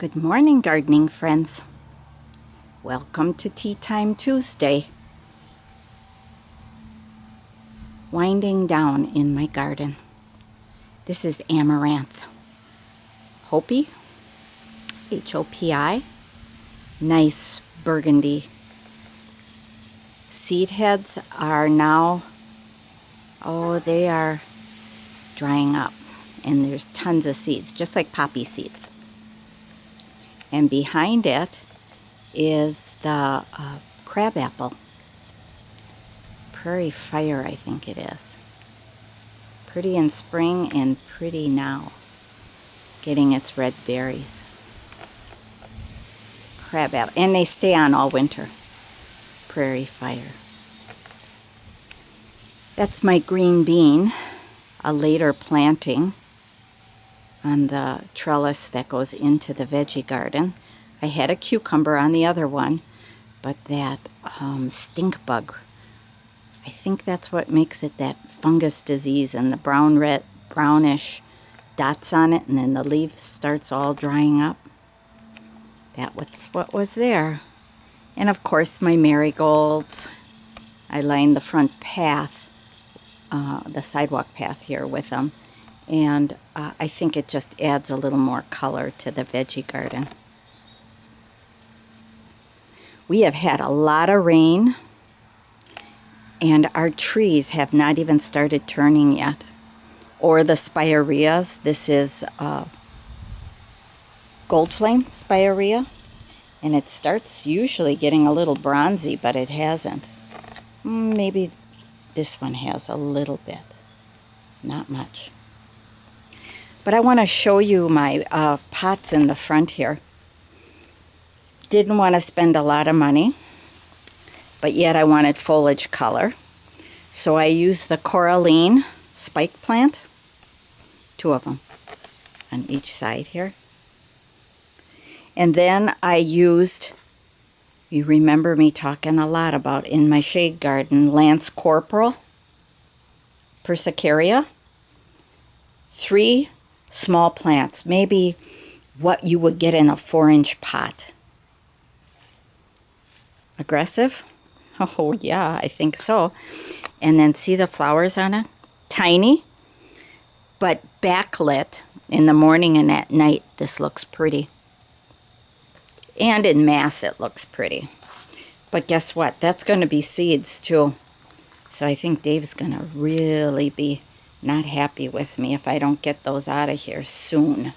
Good morning, gardening friends. Welcome to Tea Time Tuesday. Winding down in my garden. This is amaranth. Hopi, H-O-P-I. Nice burgundy. Seed heads are now, they are drying up. And there's tons of seeds, just like poppy seeds. And behind it is the crabapple. Prairie fire, I think it is. Pretty in spring and pretty now. Getting its red berries. Crabapple. And they stay on all winter. Prairie fire. That's my green bean. A later planting on the trellis that goes into the veggie garden. I had a cucumber on the other one, but that stink bug, I think that's what makes it that fungus disease, and the brownish dots on it, and then the leaf starts all drying up. That was what was there. And of course my marigolds. I lined the front path, the sidewalk path here with them. And I think it just adds a little more color to the veggie garden. We have had a lot of rain, and our trees have not even started turning yet. Or the spireas. This is gold flame spirea, and it starts usually getting a little bronzy, but it hasn't. Maybe this one has a little bit, not much. But I want to show you my pots in the front here. Didn't want to spend a lot of money, but yet I wanted foliage color. So I used the coralline spike plant, 2 of them on each side here. And then I used, you remember me talking a lot about in my shade garden, Lance Corporal, Persicaria, 3 small plants, maybe what you would get in a 4-inch pot. Aggressive? Oh yeah, I think so. And then see the flowers on it? Tiny, but backlit in the morning and at night. This looks pretty. And in mass it looks pretty. But guess what? That's going to be seeds too. So I think Dave's going to really be not happy with me if I don't get those out of here soon,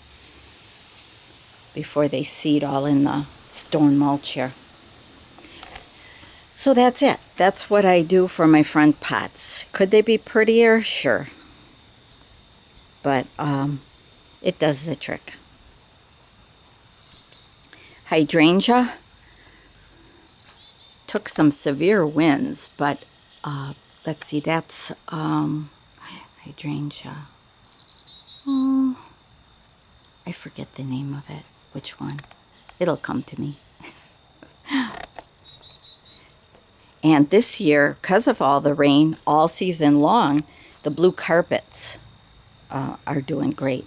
before they seed all in the stone mulch here. So that's it. That's what I do for my front pots. Could they be prettier? Sure. But it does the trick. Hydrangea took some severe winds, but let's see, that's hydrangea. Oh, I forget the name of it. Which one? It'll come to me. And this year, because of all the rain, all season long, the blue carpets are doing great.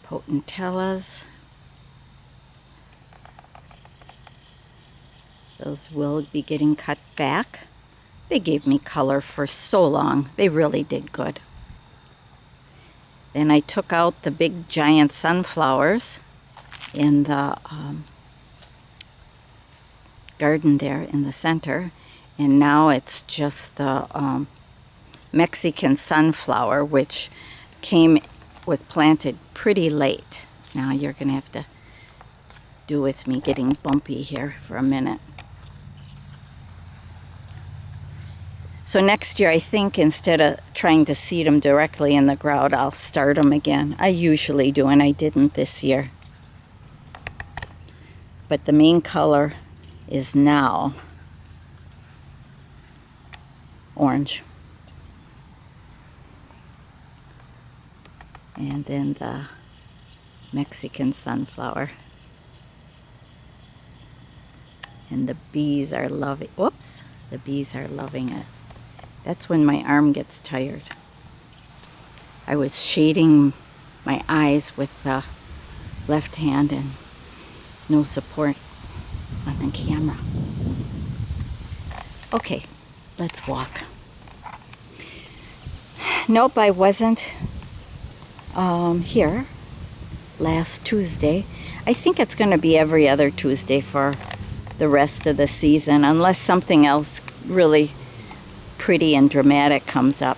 Potentellas. Those will be getting cut back. They gave me color for so long. They really did good. Then I took out the big giant sunflowers in the garden there in the center. And now it's just the Mexican sunflower, which was planted pretty late. Now you're going to have to do with me getting bumpy here for a minute. So next year, I think instead of trying to seed them directly in the ground, I'll start them again. I usually do, and I didn't this year. But the main color is now orange. And then the Mexican sunflower. And the bees are loving, whoops, the bees are loving it. That's when my arm gets tired. I was shading my eyes with the left hand and no support on the camera. Okay, let's walk. Nope, I wasn't here last Tuesday. I think it's going to be every other Tuesday for the rest of the season, unless something else really pretty and dramatic comes up.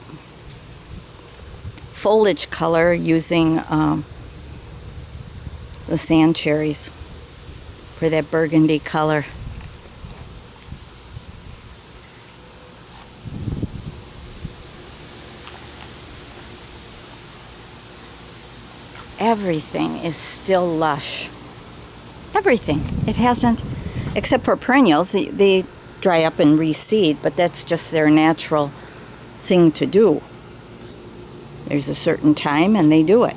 Foliage color using the sand cherries for that burgundy color. Everything is still lush. Everything. It hasn't, except for perennials, they dry up and reseed, but that's just their natural thing to do. There's a certain time and they do it.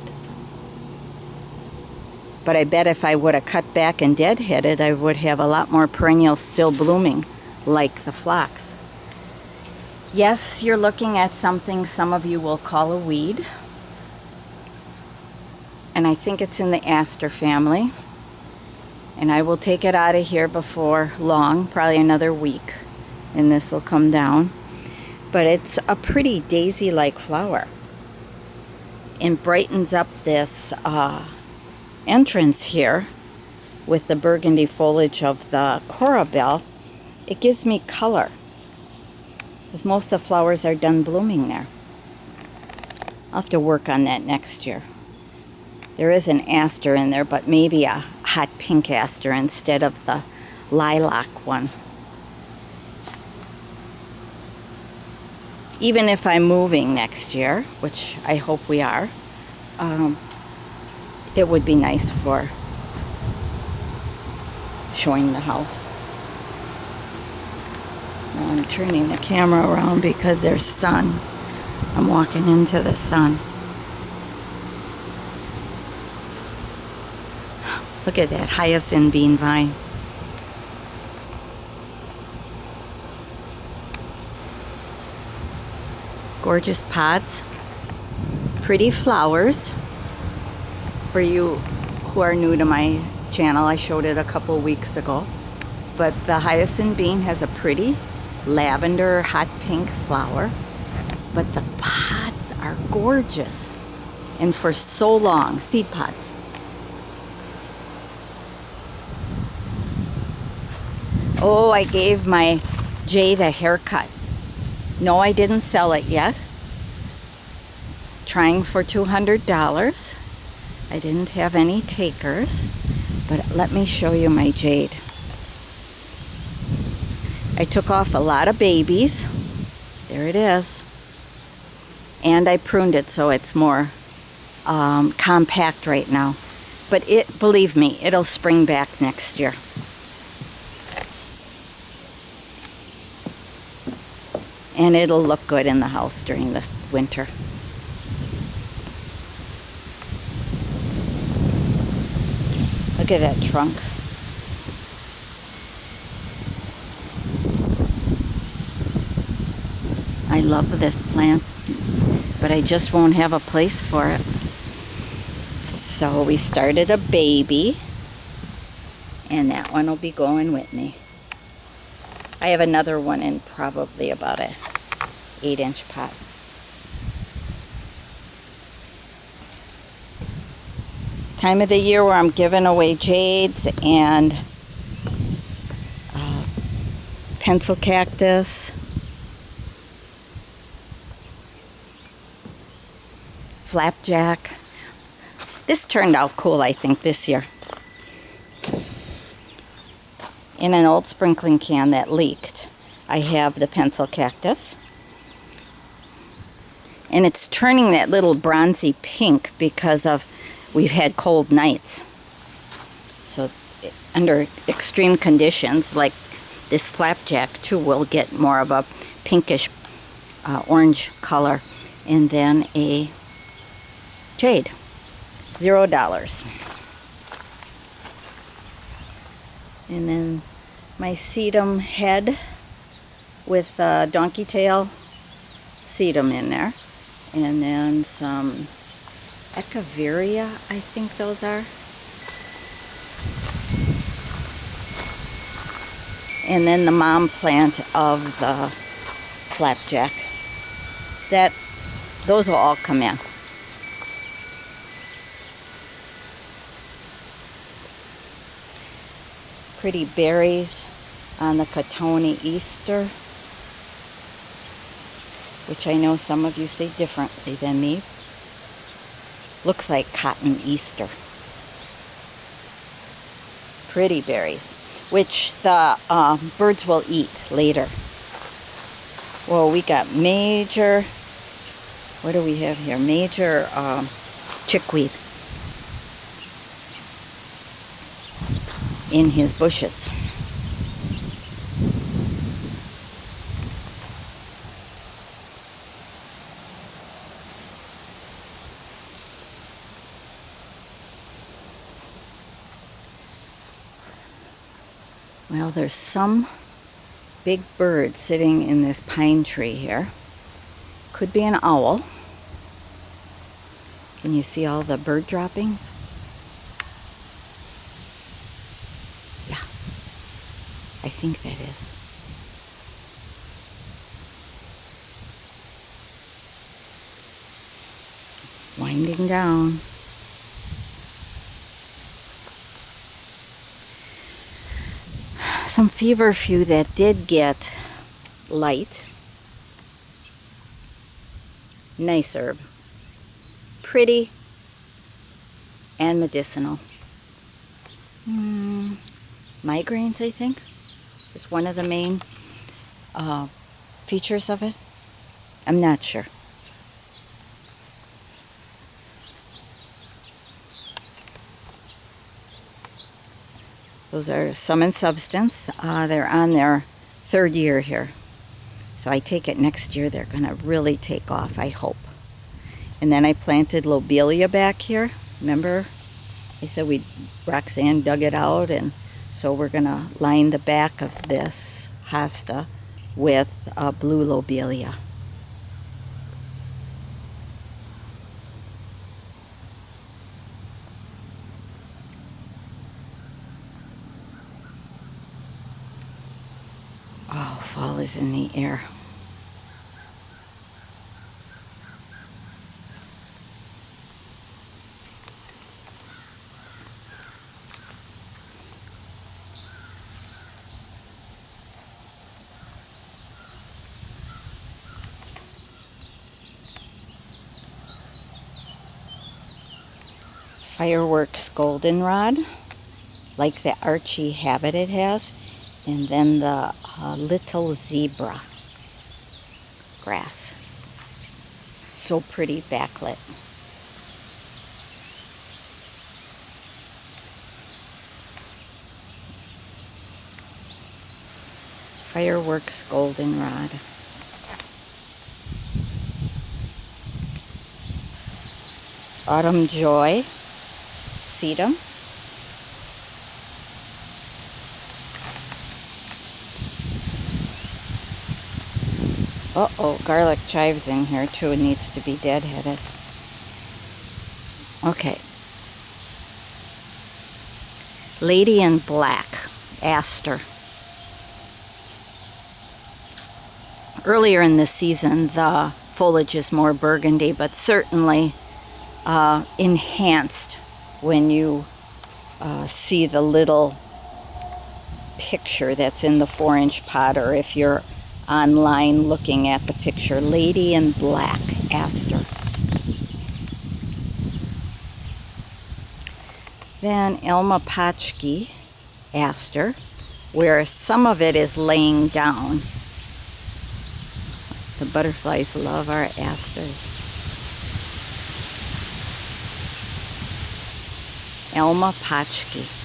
But I bet if I would have cut back and deadheaded, I would have a lot more perennials still blooming, like the phlox. Yes, you're looking at something some of you will call a weed. And I think it's in the aster family. And I will take it out of here before long, probably another week, and this will come down. But it's a pretty daisy-like flower. And brightens up this entrance here with the burgundy foliage of the corabelle. It gives me color, because most of the flowers are done blooming there. I'll have to work on that next year. There is an aster in there, but maybe a hot pink aster instead of the lilac one. Even if I'm moving next year, which I hope we are, it would be nice for showing the house. Now I'm turning the camera around because there's sun. I'm walking into the sun. Look at that hyacinth bean vine. Gorgeous pods. Pretty flowers. For you who are new to my channel, I showed it a couple weeks ago. But the hyacinth bean has a pretty lavender hot pink flower. But the pods are gorgeous. And for so long, seed pods. Oh, I gave my jade a haircut. No, I didn't sell it yet. Trying for $200. I didn't have any takers, but let me show you my jade. I took off a lot of babies. There it is. And I pruned it so it's more compact right now. But it, believe me, it'll spring back next year. And it'll look good in the house during the winter. Look at that trunk. I love this plant, but I just won't have a place for it. So we started a baby, and that one will be going with me. I have another one in probably about a 8-inch pot. Time of the year where I'm giving away jades and pencil cactus, flapjack. This turned out cool, I think, this year. In an old sprinkling can that leaked, I have the pencil cactus. And it's turning that little bronzy pink because of we've had cold nights. So under extreme conditions like this flapjack too will get more of a pinkish orange color. And then a jade. $0. And then my sedum head with donkey tail sedum in there. And then some Echeveria, I think those are. And then the mom plant of the flapjack. Those will all come in. Pretty berries on the Cottony Easter, which I know some of you say differently than me. Looks like cotton Easter. Pretty berries, which the birds will eat later. Well, we got major, what do we have here? Major chickweed in his bushes. Well, there's some big bird sitting in this pine tree here. Could be an owl. Can you see all the bird droppings? Yeah, I think that is. Winding down. Some feverfew that did get light. Nice herb. Pretty and medicinal. Migraines, I think, is one of the main features of it. I'm not sure. Those are Sum and Substance. They're on their 3rd year here. So I take it next year they're going to really take off, I hope. And then I planted lobelia back here. Remember? I said Roxanne dug it out, and so we're going to line the back of this hosta with blue lobelia. Oh, fall is in the air. Fireworks goldenrod, like the archy habit it has, and then the little zebra grass. So pretty backlit. Fireworks goldenrod. Autumn Joy sedum. Uh-oh, garlic chives in here too. It needs to be deadheaded. Okay. Lady in Black, aster. Earlier in the season, the foliage is more burgundy, but certainly enhanced when you see the little picture that's in the 4-inch pot, or if you're online looking at the picture. Lady in Black, aster. Then Elma Pachki, aster, where some of it is laying down. The butterflies love our asters. Elma Pachki.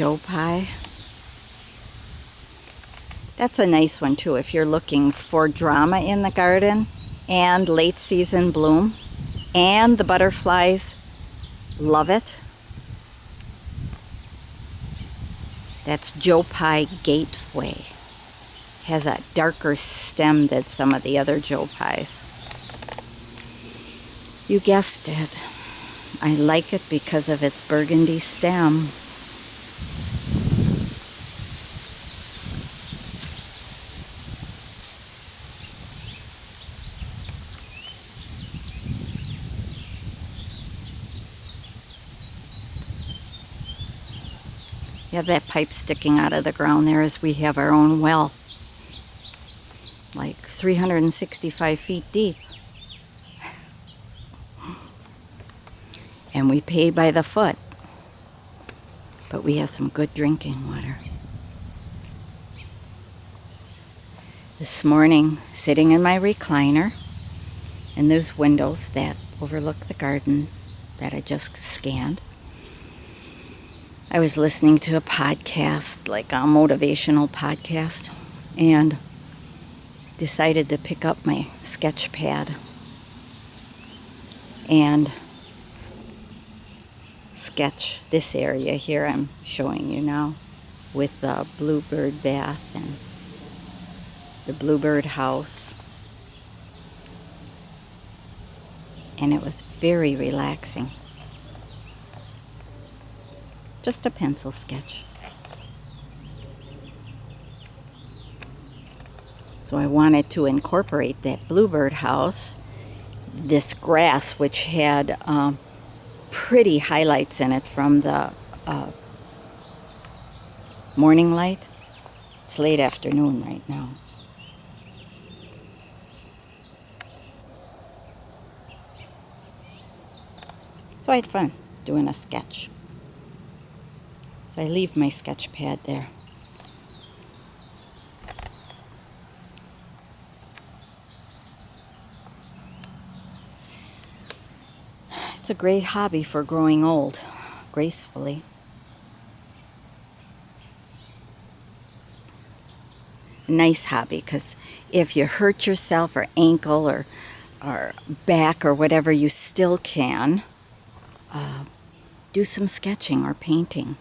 Joe Pye. That's a nice one too if you're looking for drama in the garden and late season bloom, and the butterflies love it. That's Joe Pye Gateway. Has a darker stem than some of the other Joe Pyes. You guessed it. I like it because of its burgundy stem. You have that pipe sticking out of the ground there as we have our own well. Like 365 feet deep. And we pay by the foot. But we have some good drinking water. This morning, sitting in my recliner, in those windows that overlook the garden that I just scanned, I was listening to a podcast, like a motivational podcast, and decided to pick up my sketch pad and sketch this area here I'm showing you now with the bluebird bath and the bluebird house. And it was very relaxing. Just a pencil sketch. So I wanted to incorporate that bluebird house, this grass which had pretty highlights in it from the morning light. It's late afternoon right now. So I had fun doing a sketch. So I leave my sketch pad there. It's a great hobby for growing old gracefully. Nice hobby, because if you hurt yourself or ankle or back or whatever, you still can do some sketching or painting.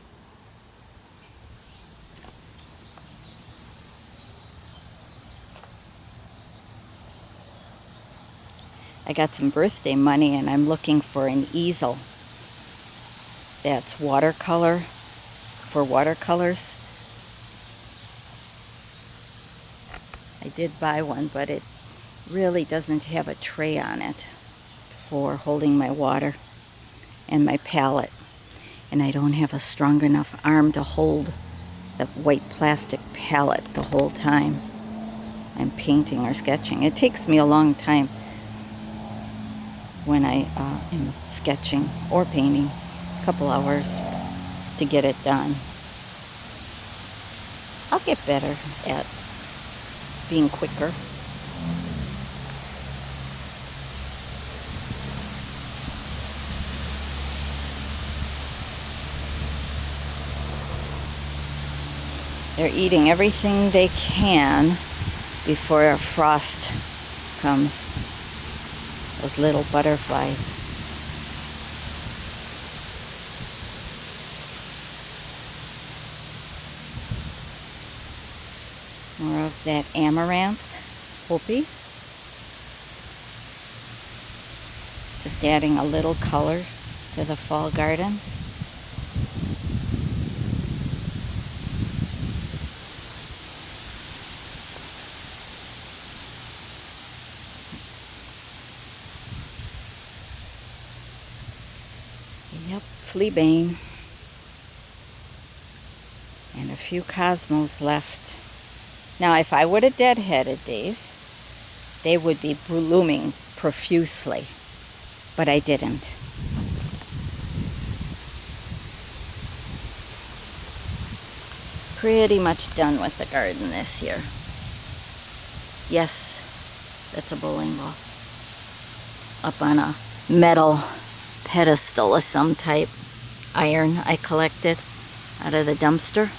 I got some birthday money and I'm looking for an easel that's watercolor, for watercolors. I did buy one, but it really doesn't have a tray on it for holding my water and my palette. And I don't have a strong enough arm to hold the white plastic palette the whole time I'm painting or sketching. It takes me a long time when I am sketching or painting, a couple hours to get it done. I'll get better at being quicker. They're eating everything they can before a frost comes. Those little butterflies. More of that amaranth, Hopi. Just adding a little color to the fall garden. Yep, fleabane. And a few cosmos left. Now, if I would have deadheaded these, they would be blooming profusely. But I didn't. Pretty much done with the garden this year. Yes, that's a bowling ball. Up on a metal pedestal of some type. Iron I collected. out of the dumpster.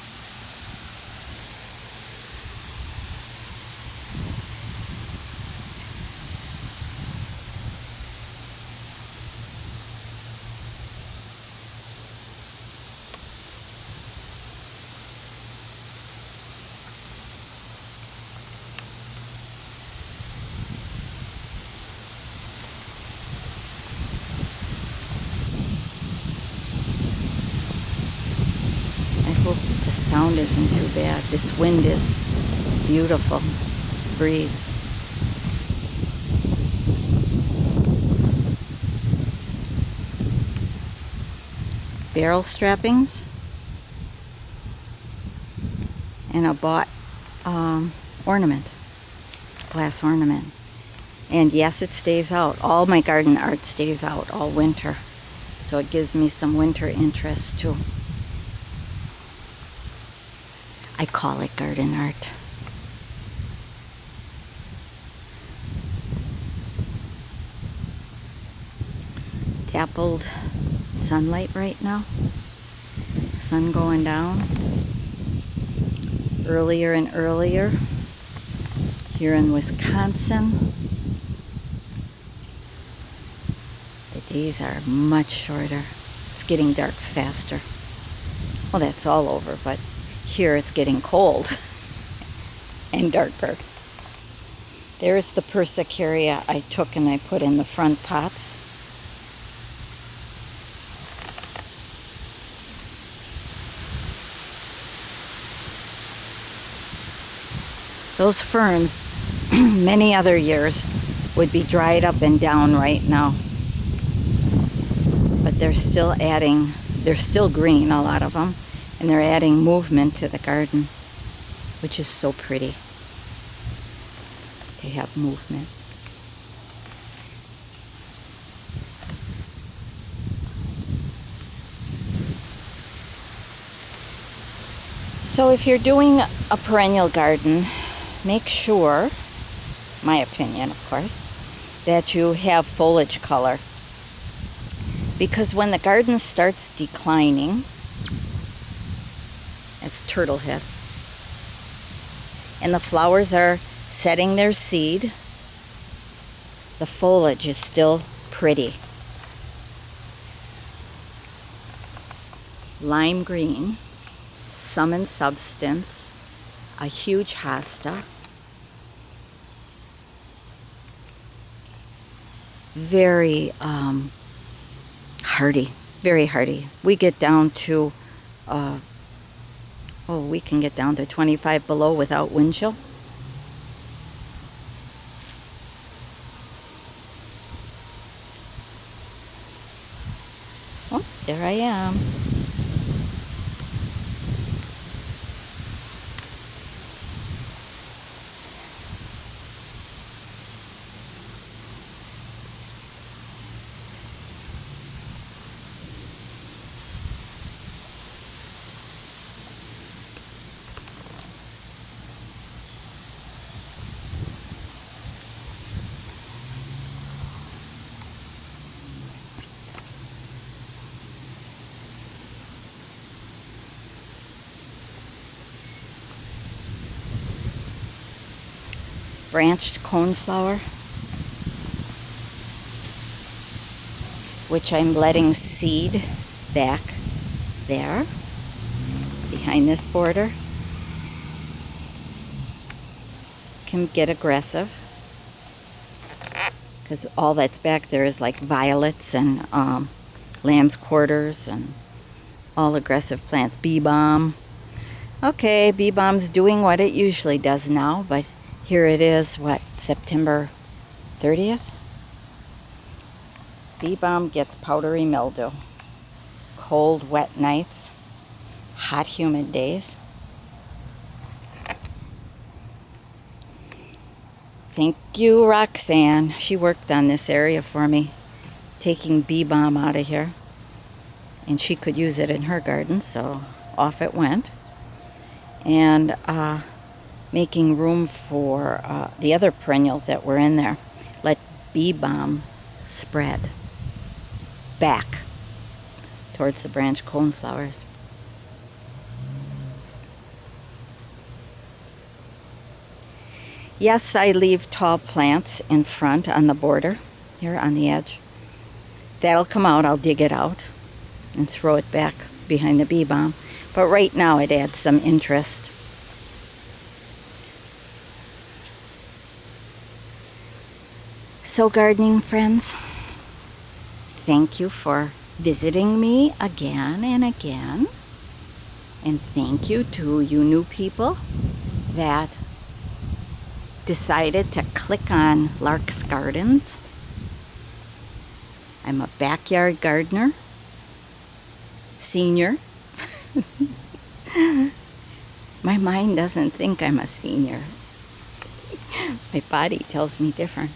I hope the sound isn't too bad. This wind is beautiful. This breeze. Barrel strappings. And a bought ornament. Glass ornament. And yes, it stays out. All my garden art stays out all winter. So it gives me some winter interest too. I call it garden art. Dappled sunlight right now. Sun going down. Earlier and earlier here in Wisconsin. The days are much shorter. It's getting dark faster. Well, that's all over, but here it's getting cold and darker. There's the persicaria I took and I put in the front pots. Those ferns, many other years, would be dried up and down right now. But they're still green, a lot of them, and they're adding movement to the garden, which is so pretty. They have movement. So if you're doing a perennial garden, make sure, my opinion of course, that you have foliage color. Because when the garden starts declining, as turtle head, and the flowers are setting their seed, the foliage is still pretty. Lime green, some in substance, a huge hosta, very hardy, very hardy. We get down to, we can get down to 25 below without wind chill. Oh, there I am. Branched coneflower, which I'm letting seed back there behind this border. Can get aggressive because all that's back there is like violets and lamb's quarters and all aggressive plants. Bee balm. Okay, bee balm's doing what it usually does now, but here it is, what, September 30th? Bee balm gets powdery mildew. Cold, wet nights, hot, humid days. Thank you, Roxanne. She worked on this area for me, taking bee balm out of here. And she could use it in her garden, so off it went. And making room for the other perennials that were in there. Let bee balm spread back towards the branch coneflowers. Yes, I leave tall plants in front on the border, here on the edge. That'll come out, I'll dig it out and throw it back behind the bee balm. But right now it adds some interest. So gardening friends, thank you for visiting me again and again. And thank you to you new people that decided to click on LARK'S Gardens. I'm a backyard gardener, senior. My mind doesn't think I'm a senior. My body tells me different.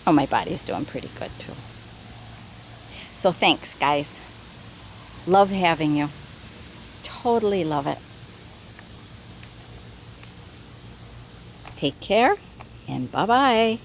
Oh, my body's doing pretty good too. So thanks, guys. Love having you. Totally love it. Take care and bye-bye.